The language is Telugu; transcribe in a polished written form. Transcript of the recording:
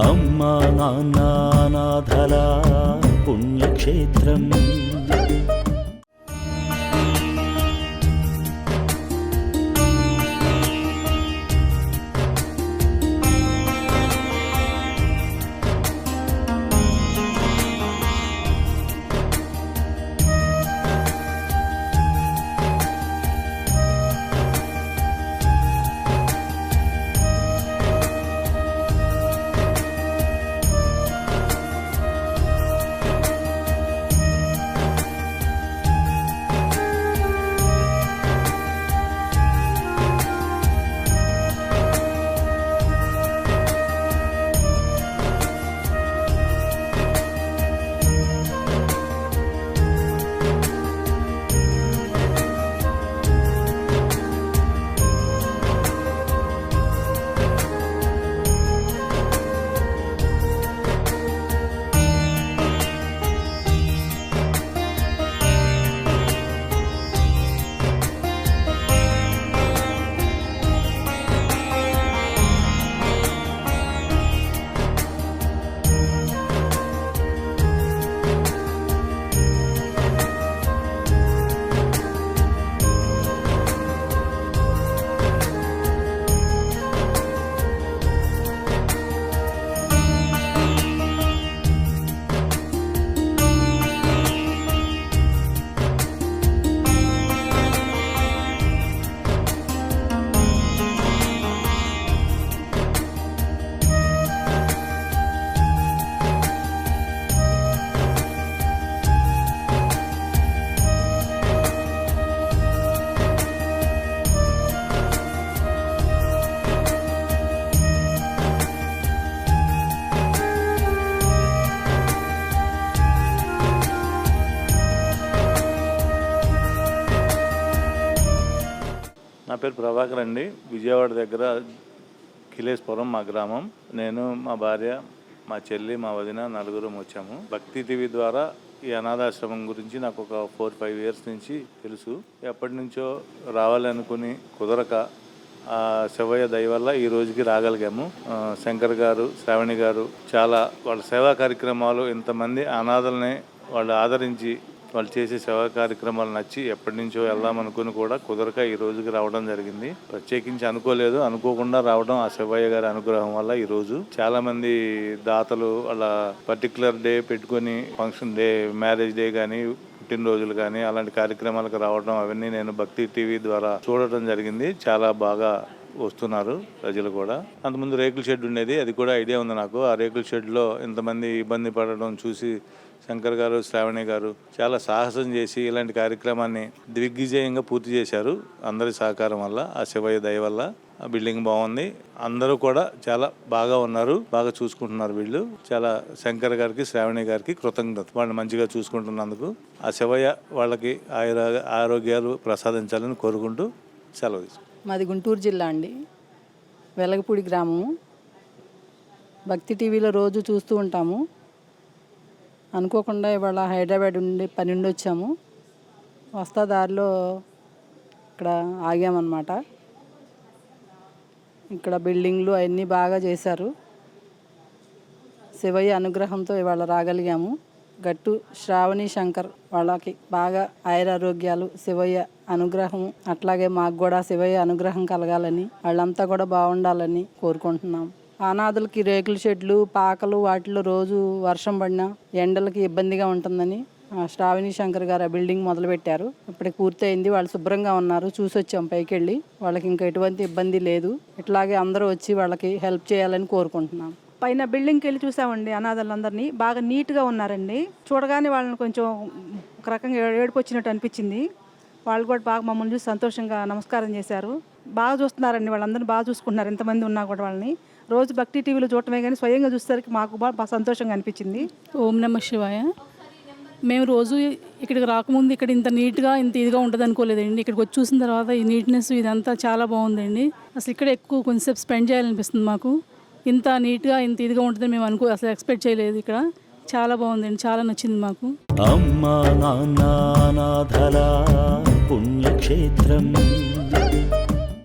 అమ్మా నాన్న అనాథల పుణ్యక్షేత్రం. నా పేరు ప్రభాకర్ అండి. విజయవాడ దగ్గర కిలేశ్వరం మా గ్రామం. నేను, మా భార్య, మా చెల్లి, మా వదిన నలుగురం వచ్చాము. భక్తి టీవీ ద్వారా ఈ అనాథాశ్రమం గురించి నాకు ఒక 4-5 ఇయర్స్ నుంచి తెలుసు. ఎప్పటి నుంచో రావాలనుకుని కుదరక శివయ్య దయ వల్ల ఈ రోజుకి రాగలిగాము. శంకర్ గారు, శ్రావణి గారు చాలా వాళ్ళ సేవా కార్యక్రమాలు, ఇంతమంది అనాథల్ని వాళ్ళు ఆదరించి వాళ్ళు చేసే సేవా కార్యక్రమాలు నచ్చి ఎప్పటి నుంచో వెళ్దామనుకుని కూడా కుదరక ఈ రోజుకి రావడం జరిగింది. ప్రత్యేకించి అనుకోలేదు, అనుకోకుండా రావడం ఆ శివయ్య గారి అనుగ్రహం వల్ల ఈ రోజు చాలా మంది దాతలు వాళ్ళ పర్టికులర్ డే పెట్టుకొని ఫంక్షన్ డే, మ్యారేజ్ డే కానీ, పుట్టినరోజులు కానీ అలాంటి కార్యక్రమాలకు రావడం అవన్నీ నేను భక్తి టీవీ ద్వారా చూడటం జరిగింది. చాలా బాగా వస్తున్నారు ప్రజలు కూడా. అంతకుముందు రేకుల షెడ్ ఉండేది, అది కూడా ఐడియా ఉంది నాకు. ఆ రేకుల షెడ్లో ఇంతమంది ఇబ్బంది పడడం చూసి శంకర్ గారు, శ్రావణి గారు చాలా సాహసం చేసి ఇలాంటి కార్యక్రమాన్ని దిగ్విజయంగా పూర్తి చేశారు. అందరి సహకారం వల్ల, ఆ శివయ్య దయ వల్ల ఆ బిల్డింగ్ బాగుంది. అందరూ కూడా చాలా బాగా ఉన్నారు, బాగా చూసుకుంటున్నారు. వీళ్ళు చాలా శంకర్ గారికి, శ్రావణి గారికి కృతజ్ఞత. వాళ్ళని మంచిగా చూసుకుంటున్నందుకు ఆ శివయ్య వాళ్ళకి ఆరోగ్యాలు ప్రసాదించాలని కోరుకుంటూ సెలవు తీసుకుంటాం. మాది గుంటూరు జిల్లా అండి, వెలగపూడి గ్రామము. భక్తి టీవీలో రోజు చూస్తూ ఉంటాము. అనుకోకుండా ఇవాళ హైదరాబాద్ పని నుండి వచ్చాము. వస్తా దారిలో ఇక్కడ ఆగామన్నమాట. ఇక్కడ బిల్డింగ్లు అవన్నీ బాగా చేశారు. శివయ్య అనుగ్రహంతో ఇవాళ రాగలిగాము. గట్టు శ్రావణి, శంకర్ వాళ్ళకి బాగా ఆయురారోగ్యాలు, శివయ్య అనుగ్రహం, అట్లాగే మాకు కూడా శివయ్య అనుగ్రహం కలగాలని, వాళ్ళంతా కూడా బాగుండాలని కోరుకుంటున్నాం. అనాథలకి రేకుల షెడ్లు, పాకలు వాటిలో రోజు వర్షం పడినా ఎండలకి ఇబ్బందిగా ఉంటుందని శ్రావణి, శంకర్ గారు ఆ బిల్డింగ్ మొదలుపెట్టారు. ఇప్పటికి పూర్తయింది. వాళ్ళు శుభ్రంగా ఉన్నారు, చూసి వచ్చాం పైకి వెళ్ళి. వాళ్ళకి ఇంకా ఎటువంటి ఇబ్బంది లేదు. ఇట్లాగే అందరూ వచ్చి వాళ్ళకి హెల్ప్ చేయాలని కోరుకుంటున్నాం. పైన బిల్డింగ్కి వెళ్ళి చూసామండి. అనాథలందరినీ బాగా నీట్గా ఉన్నారండి. చూడగానే వాళ్ళని కొంచెం ఒక రకంగా ఏడుపు వచ్చినట్టు అనిపించింది. వాళ్ళు కూడా బాగా మమ్మల్ని చూసి సంతోషంగా నమస్కారం చేశారు. బాగా చూస్తున్నారండి, వాళ్ళందరినీ బాగా చూసుకుంటున్నారు. ఎంతమంది ఉన్నా కూడా వాళ్ళని రోజు భక్తి టీవీలో చూడటమే కానీ స్వయంగా చూసేసరికి మాకు బాగా సంతోషంగా అనిపించింది. ఓం నమః శివాయ. మేము రోజు ఇక్కడికి రాకముందు ఇక్కడ ఇంత నీట్గా, ఇంత ఇదిగా ఉంటుంది అనుకోలేదండి. ఇక్కడికి వచ్చి చూసిన తర్వాత ఈ నీట్నెస్ ఇదంతా చాలా బాగుందండి. అసలు ఇక్కడ ఎక్కువ కొంచెంసేపు స్పెండ్ చేయాలనిపిస్తుంది మాకు. ఇంత నీట్గా, ఇంత ఇదిగా ఉంటుందని మేము అసలు ఎక్స్పెక్ట్ చేయలేదు. ఇక్కడ చాలా బాగుందండి, చాలా నచ్చింది మాకు. అమ్మా నాన్న అనాథల పుణ్యక్షేత్రం.